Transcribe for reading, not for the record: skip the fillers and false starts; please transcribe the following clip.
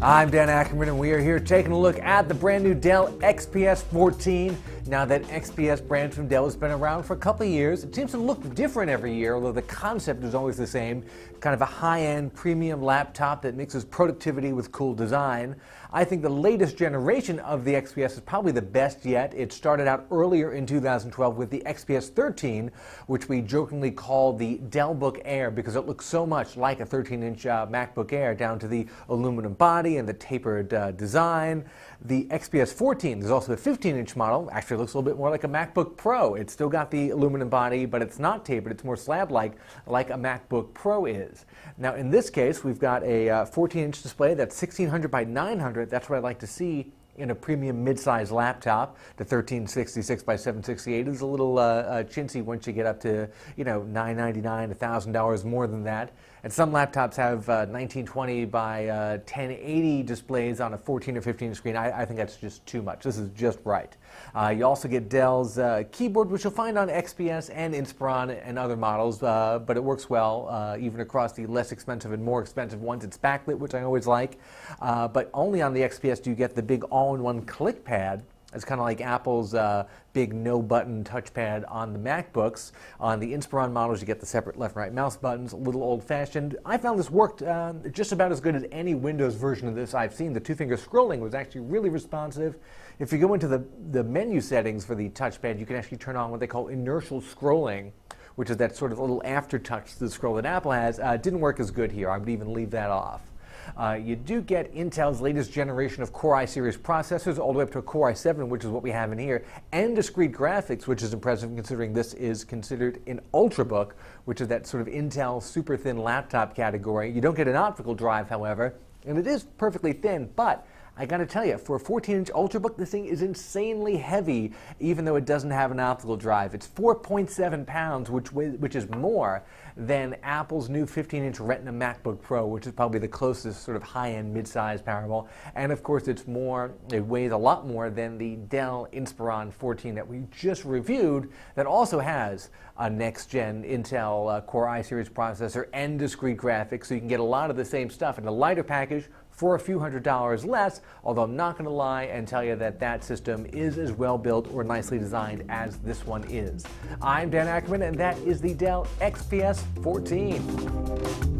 I'm Dan Ackerman, and we are here taking a look at the brand new Dell XPS 14. Now, that XPS brand from Dell has been around for a couple of years. It seems to look different every year, although the concept is always the same. Kind of a high-end premium laptop that mixes productivity with cool design. I think the latest generation of the XPS is probably the best yet. It started out earlier in 2012 with the XPS 13, which we jokingly call the Dell Book Air because it looks so much like a 13-inch MacBook Air, down to the aluminum body and the tapered design. The XPS 14, there's also a 15-inch model, actually looks a little bit more like a MacBook Pro. It's still got the aluminum body, but it's not tapered. It's more slab-like, like a MacBook Pro is. Now, in this case, we've got a 14-inch display that's 1600 by 900. That's what I like to see in a premium mid-size laptop. The 1366 by 768 is a little chintzy once you get up to, $999, $1,000 more than that. And some laptops have 1920 by 1080 displays on a 14 or 15 screen. I think that's just too much. This is just right. You also get Dell's keyboard, which you'll find on XPS and Inspiron and other models, but it works well even across the less expensive and more expensive ones. It's backlit, which I always like, but only on the XPS do you get the big all-in-one click pad. It's kind of like Apple's big no-button touchpad on the MacBooks. On the Inspiron models, you get the separate left and right mouse buttons, a little old-fashioned. I found this worked just about as good as any Windows version of this I've seen. The two-finger scrolling was actually really responsive. If you go into the menu settings for the touchpad, you can actually turn on what they call inertial scrolling, which is that sort of little aftertouch to the scroll that Apple has. Didn't work as good here. I would even leave that off. You do get Intel's latest generation of Core i series processors, all the way up to a Core i7, which is what we have in here, and discrete graphics, which is impressive considering this is considered an Ultrabook, which is that sort of Intel super thin laptop category. You don't get an optical drive, however, and it is perfectly thin, but I gotta tell you, for a 14-inch Ultrabook, this thing is insanely heavy, even though it doesn't have an optical drive. It's 4.7 pounds, which is more than Apple's new 15-inch Retina MacBook Pro, which is probably the closest sort of high-end mid-size parable. And of course, it weighs a lot more than the Dell Inspiron 14 that we just reviewed, that also has a next-gen Intel Core i series processor and discrete graphics, so you can get a lot of the same stuff in a lighter package for a few $100s less, although I'm not going to lie and tell you that that system is as well built or nicely designed as this one is. I'm Dan Ackerman, and that is the Dell XPS 14.